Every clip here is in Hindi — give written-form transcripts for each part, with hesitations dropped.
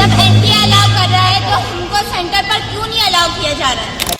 जब एनटीए अलाउ कर रहा है तो हमको सेंटर पर क्यों नहीं अलाउ किया जा रहा है?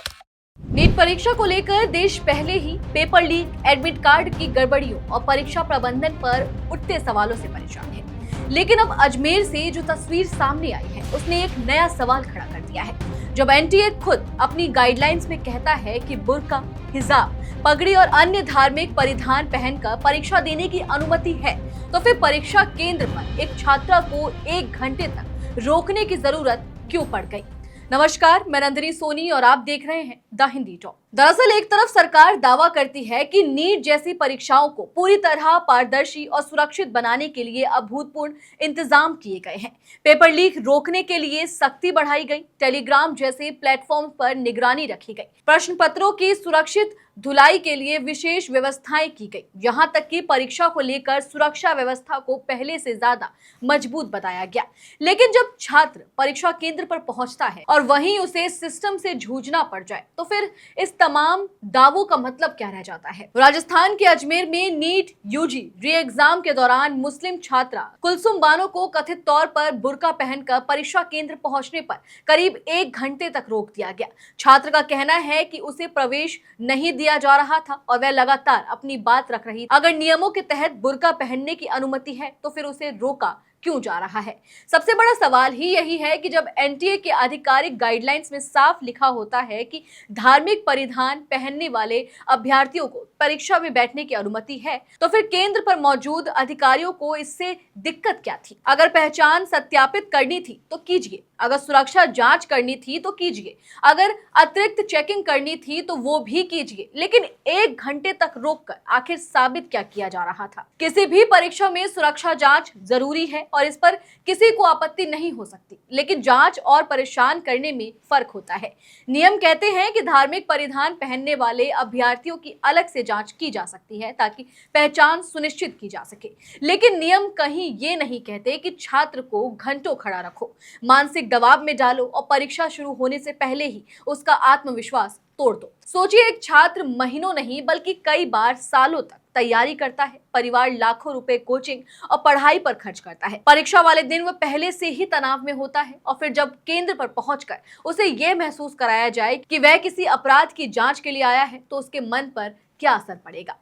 नीट परीक्षा को लेकर देश पहले ही पेपर लीक, एडमिट कार्ड की गड़बड़ियों और परीक्षा प्रबंधन पर उठते सवालों से परेशान है। लेकिन अब अजमेर से जो तस्वीर सामने आई है उसने एक नया सवाल खड़ा कर दिया है। जब एनटीए खुद अपनी गाइडलाइंस में कहता है कि बुर्का, हिजाब, पगड़ी और अन्य धार्मिक परिधान पहनकर परीक्षा देने की अनुमति है, तो फिर परीक्षा केंद्र पर एक छात्रा को 1 घंटे तक रोकने की जरूरत क्यों पड़ गई? नमस्कार, मैं नंदिनी सोनी और आप देख रहे हैं द हिंदी टॉक। दरअसल एक तरफ सरकार दावा करती है कि नीट जैसी परीक्षाओं को पूरी तरह पारदर्शी और सुरक्षित बनाने के लिए अभूतपूर्व इंतजाम किए गए हैं। पेपर लीक रोकने के लिए सख्ती बढ़ाई गई, टेलीग्राम जैसे प्लेटफॉर्म पर निगरानी रखी गई, प्रश्न पत्रों की सुरक्षित धुलाई के लिए विशेष व्यवस्थाएं की गई। यहाँ तक कि परीक्षा को लेकर सुरक्षा व्यवस्था को पहले से ज्यादा मजबूत बताया गया। लेकिन जब छात्र परीक्षा केंद्र पर पहुंचता है और वहीं उसे सिस्टम से जूझना पड़ जाए, तो फिर इस तमाम दावों का मतलब क्या रह जाता है? राजस्थान के अजमेर में नीट यूजी री एग्जाम के दौरान मुस्लिम छात्रा कुलसुम बानो को कथित तौर पर बुर्का पहनकर परीक्षा केंद्र पहुंचने पर करीब 1 घंटे तक रोक दिया गया। छात्र का कहना है कि उसे प्रवेश नहीं दिया जा रहा था और वह लगातार अपनी बात रख रही। अगर नियमों के तहत बुर्का पहनने की अनुमति है तो फिर उसे रोका क्यों जा रहा है? सबसे बड़ा सवाल ही यही है कि जब एनटीए के आधिकारिक गाइडलाइंस में साफ लिखा होता है कि धार्मिक परिधान पहनने वाले अभ्यर्थियों को परीक्षा में बैठने की अनुमति है, तो फिर केंद्र पर मौजूद अधिकारियों को इससे दिक्कत क्या थी? अगर पहचान सत्यापित करनी थी तो कीजिए, अगर सुरक्षा जांच करनी थी तो कीजिए, अगर अतिरिक्त चेकिंग करनी थी तो वो भी कीजिए, लेकिन 1 घंटे तक रोककर आखिर साबित क्या किया जा रहा था? किसी भी परीक्षा में सुरक्षा जांच जरूरी है और इस पर किसी को आपत्ति नहीं हो सकती, लेकिन जांच और परेशान करने में फर्क होता है। नियम कहते हैं कि धार्मिक परिधान पहनने वाले अभ्यर्थियों की अलग से जांच की जा सकती है ताकि पहचान सुनिश्चित की जा सके, लेकिन नियम कहीं ये नहीं कहते कि छात्र को घंटों खड़ा रखो, मानसिक दबाव में डालो और परीक्षा शुरू होने से पहले ही उसका आत्मविश्वास तोड़ दो। सोचिए, एक छात्र महीनों नहीं बल्कि कई बार सालों तक तैयारी करता है, परिवार लाखों रुपए कोचिंग और पढ़ाई पर खर्च करता है। परीक्षा वाले दिन वह पहले से ही तनाव में होता है और फिर जब केंद्र पर पहुंचकर उसे यह महसूस कराया जाए कि वह किसी अपराध की जांच के लिए आया है, तो उसके मन पर क्या असर पड़ेगा?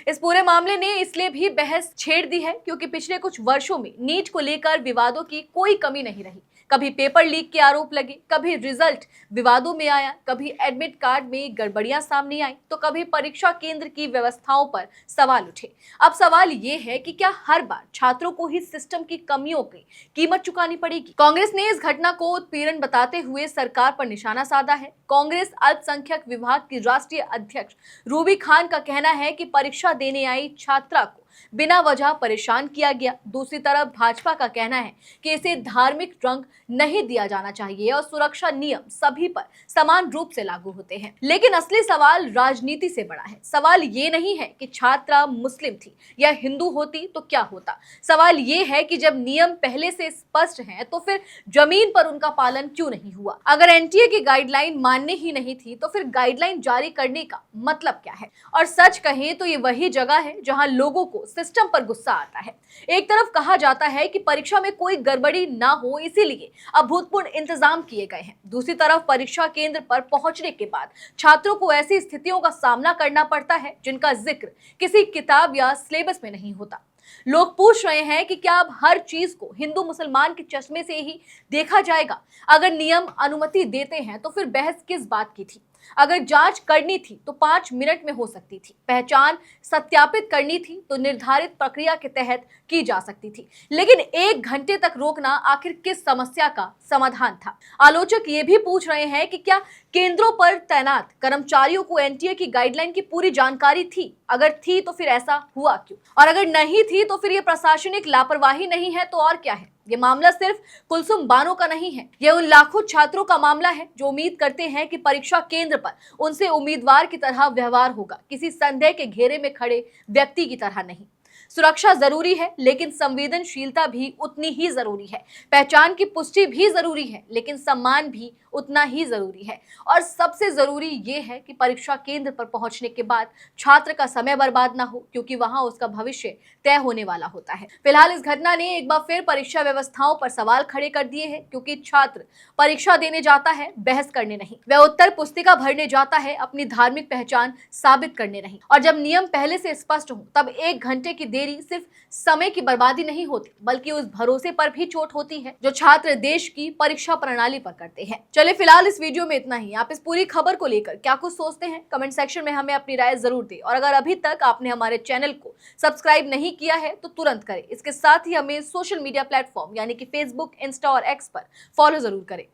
इस पूरे मामले ने इसलिए भी बहस छेड़ दी है क्योंकि पिछले कुछ वर्षों में नीट को लेकर विवादों की कोई कमी नहीं रही। कभी पेपर लीक के आरोप लगे, कभी रिजल्ट विवादों में आया, कभी एडमिट कार्ड में गड़बड़ियां सामने आई, तो कभी परीक्षा केंद्र की व्यवस्थाओं पर सवाल उठे। अब सवाल ये है कि क्या हर बार छात्रों को ही सिस्टम की कमियों की कीमत चुकानी पड़ेगी? कांग्रेस ने इस घटना को उत्पीड़न बताते हुए सरकार पर निशाना साधा है। कांग्रेस अल्पसंख्यक विभाग की राष्ट्रीय अध्यक्ष रूबी खान का कहना है कि परीक्षा देने आई छात्रा को बिना वजह परेशान किया गया। दूसरी तरफ भाजपा का कहना है कि इसे धार्मिक रंग नहीं दिया जाना चाहिए और सुरक्षा नियम सभी पर समान रूप से लागू होते हैं। लेकिन असली सवाल राजनीति से बड़ा है। सवाल ये नहीं है कि छात्रा मुस्लिम थी या हिंदू होती तो क्या होता। सवाल ये है कि जब नियम पहले से स्पष्ट हैं तो फिर जमीन पर उनका पालन क्यों नहीं हुआ? अगर एनटीए की गाइडलाइन मानने ही नहीं थी तो फिर गाइडलाइन जारी करने का मतलब क्या है? और सच कहें तो ये वही जगह है जहां लोगों को सिस्टम पर गुस्सा आता है। एक तरफ कहा जाता है कि परीक्षा में कोई गड़बड़ी ना हो इसीलिए अभूतपूर्व इंतजाम किए गए हैं। दूसरी तरफ परीक्षा केंद्र पर पहुंचने के बाद छात्रों को ऐसी स्थितियों का सामना करना पड़ता है जिनका जिक्र किसी किताब या सिलेबस में नहीं होता। लोग पूछ रहे हैं कि क्या अब हर चीज को हिंदू मुसलमान के चश्मे से ही देखा जाएगा? अगर नियम अनुमति देते हैं तो फिर बहस किस बात की थी? अगर जांच करनी थी तो 5 मिनट में हो सकती थी, पहचान सत्यापित करनी थी तो निर्धारित प्रक्रिया के तहत की जा सकती थी, लेकिन 1 घंटे तक रोकना आखिर किस समस्या का समाधान था? आलोचक ये भी पूछ रहे हैं कि क्या केंद्रों पर तैनात कर्मचारियों को एनटीए की गाइडलाइन की पूरी जानकारी थी? अगर थी तो फिर ऐसा हुआ क्यों? और अगर नहीं थी तो फिर ये प्रशासनिक लापरवाही नहीं है तो और क्या है? ये मामला सिर्फ कुलसुम बानो का नहीं है, ये उन लाखों छात्रों का मामला है जो उम्मीद करते हैं कि परीक्षा केंद्र पर उनसे उम्मीदवार की तरह व्यवहार होगा, किसी संदेह के घेरे में खड़े व्यक्ति की तरह नहीं। सुरक्षा जरूरी है लेकिन संवेदनशीलता भी उतनी ही जरूरी है। पहचान की पुष्टि भी जरूरी है लेकिन सम्मान भी उतना ही जरूरी है। और सबसे जरूरी ये है कि परीक्षा केंद्र पर पहुंचने के बाद छात्र का समय बर्बाद ना हो, क्योंकि वहां उसका भविष्य तय होने वाला होता है। फिलहाल इस घटना ने एक बार फिर परीक्षा व्यवस्थाओं पर सवाल खड़े कर दिए हैं, क्योंकि छात्र परीक्षा देने जाता है बहस करने नहीं, वह उत्तर पुस्तिका भरने जाता है अपनी धार्मिक पहचान साबित करने नहीं। और जब नियम पहले से स्पष्ट हो तब 1 घंटे की देरी सिर्फ समय की बर्बादी नहीं होती, बल्कि उस भरोसे पर भी चोट होती है जो छात्र देश की परीक्षा प्रणाली पर करते हैं। चलिए फिलहाल इस वीडियो में इतना ही। आप इस पूरी खबर को लेकर क्या कुछ सोचते हैं, कमेंट सेक्शन में हमें अपनी राय जरूर दें। और अगर अभी तक आपने हमारे चैनल को सब्सक्राइब नहीं किया है तो तुरंत करें। इसके साथ ही हमें सोशल मीडिया प्लेटफॉर्म यानी कि फेसबुक, इंस्टा और एक्स पर फॉलो जरूर करें।